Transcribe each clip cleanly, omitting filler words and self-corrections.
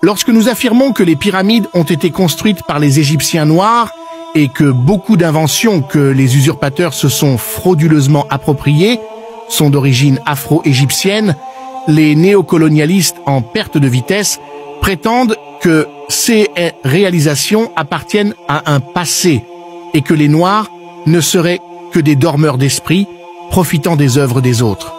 Lorsque nous affirmons que les pyramides ont été construites par les Égyptiens noirs et que beaucoup d'inventions que les usurpateurs se sont frauduleusement appropriées sont d'origine afro-égyptienne, les néocolonialistes en perte de vitesse prétendent que ces réalisations appartiennent à un passé et que les Noirs ne seraient que des dormeurs d'esprit profitant des œuvres des autres.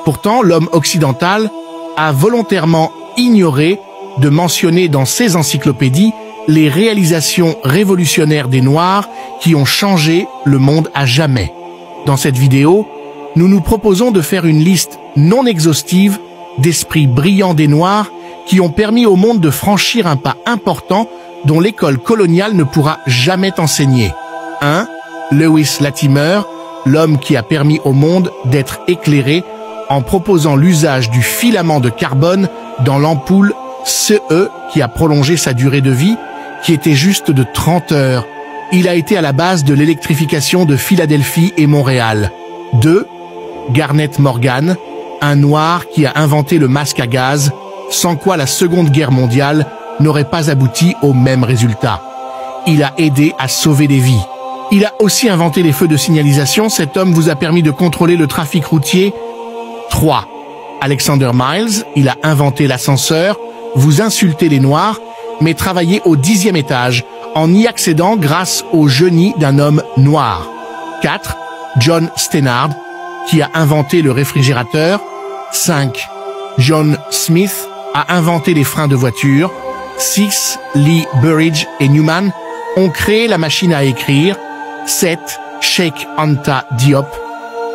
Pourtant, l'homme occidental a volontairement ignoré de mentionner dans ses encyclopédies les réalisations révolutionnaires des Noirs qui ont changé le monde à jamais. Dans cette vidéo, nous nous proposons de faire une liste non exhaustive d'esprits brillants des Noirs qui ont permis au monde de franchir un pas important dont l'école coloniale ne pourra jamais t'enseigner. 1. Lewis Latimer, l'homme qui a permis au monde d'être éclairé en proposant l'usage du filament de carbone dans l'ampoule CE qui a prolongé sa durée de vie, qui était juste de 30 heures. Il a été à la base de l'électrification de Philadelphie et Montréal. 2. Garnet Morgan, un noir qui a inventé le masque à gaz, sans quoi la Seconde Guerre mondiale n'aurait pas abouti au même résultat. Il a aidé à sauver des vies. Il a aussi inventé les feux de signalisation. Cet homme vous a permis de contrôler le trafic routier. 3. Alexander Miles, il a inventé l'ascenseur. Vous insultez les Noirs, mais travaillez au 10e étage, en y accédant grâce au génie d'un homme noir. 4. John Stannard, qui a inventé le réfrigérateur. 5. John Smith a inventé les freins de voiture. 6. Lee Burridge et Newman ont créé la machine à écrire. 7. Cheikh Anta Diop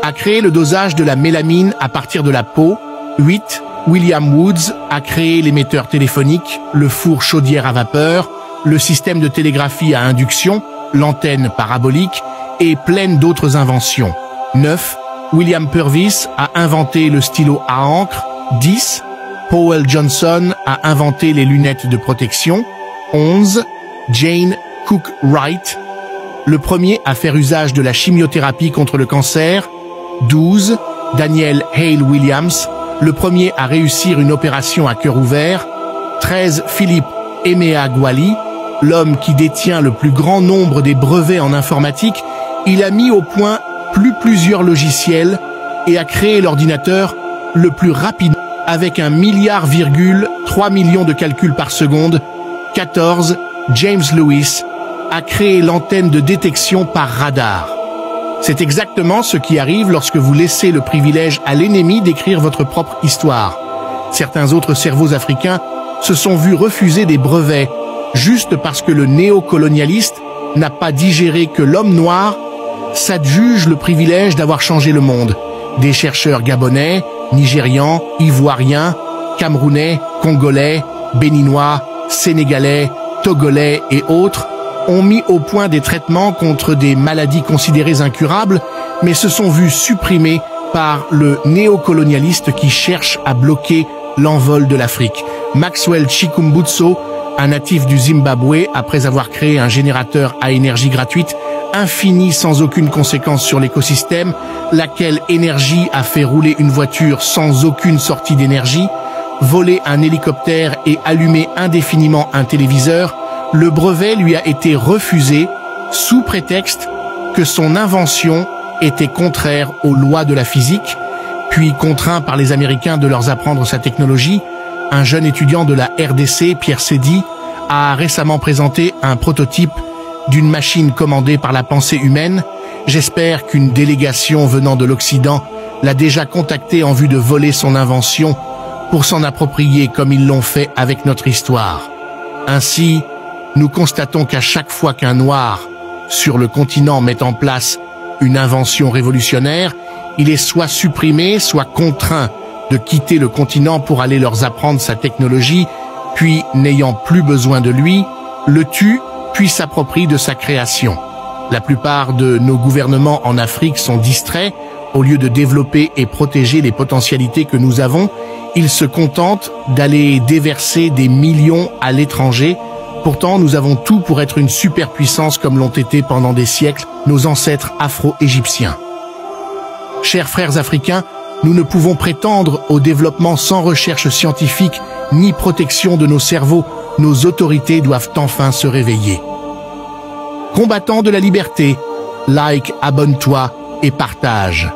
a créé le dosage de la mélamine à partir de la peau. 8. William Woods a créé l'émetteur téléphonique, le four chaudière à vapeur, le système de télégraphie à induction, l'antenne parabolique et plein d'autres inventions. 9. William Purvis a inventé le stylo à encre. 10. Powell Johnson a inventé les lunettes de protection. 11. Jane Cook Wright, le premier à faire usage de la chimiothérapie contre le cancer. 12. Daniel Hale Williams, le premier à réussir une opération à cœur ouvert. 13. Philippe Emeagwali, l'homme qui détient le plus grand nombre des brevets en informatique. Il a mis au point plusieurs logiciels et a créé l'ordinateur le plus rapide avec 1,3 milliard de calculs par seconde. 14. James Lewis a créé l'antenne de détection par radar. C'est exactement ce qui arrive lorsque vous laissez le privilège à l'ennemi d'écrire votre propre histoire. Certains autres cerveaux africains se sont vus refuser des brevets juste parce que le néocolonialiste n'a pas digéré que l'homme noir s'adjuge le privilège d'avoir changé le monde. Des chercheurs gabonais, nigérians, ivoiriens, camerounais, congolais, béninois, sénégalais, togolais et autres ont mis au point des traitements contre des maladies considérées incurables, mais se sont vus supprimés par le néocolonialiste qui cherche à bloquer l'envol de l'Afrique. Maxwell Chikumbutso, un natif du Zimbabwe, après avoir créé un générateur à énergie gratuite, infini sans aucune conséquence sur l'écosystème, laquelle énergie a fait rouler une voiture sans aucune sortie d'énergie, voler un hélicoptère et allumer indéfiniment un téléviseur, le brevet lui a été refusé sous prétexte que son invention était contraire aux lois de la physique, puis contraint par les Américains de leur apprendre sa technologie. Un jeune étudiant de la RDC, Pierre Sédy, a récemment présenté un prototype d'une machine commandée par la pensée humaine. J'espère qu'une délégation venant de l'Occident l'a déjà contacté en vue de voler son invention pour s'en approprier comme ils l'ont fait avec notre histoire. Ainsi, nous constatons qu'à chaque fois qu'un Noir sur le continent met en place une invention révolutionnaire, il est soit supprimé, soit contraint de quitter le continent pour aller leur apprendre sa technologie, puis, n'ayant plus besoin de lui, le tue, puis s'approprie de sa création. La plupart de nos gouvernements en Afrique sont distraits. Au lieu de développer et protéger les potentialités que nous avons, ils se contentent d'aller déverser des millions à l'étranger. Pourtant, nous avons tout pour être une superpuissance comme l'ont été pendant des siècles nos ancêtres afro-égyptiens. Chers frères africains, Nous ne pouvons prétendre au développement sans recherche scientifique ni protection de nos cerveaux. Nos autorités doivent enfin se réveiller. Combattants de la liberté, like, abonne-toi et partage.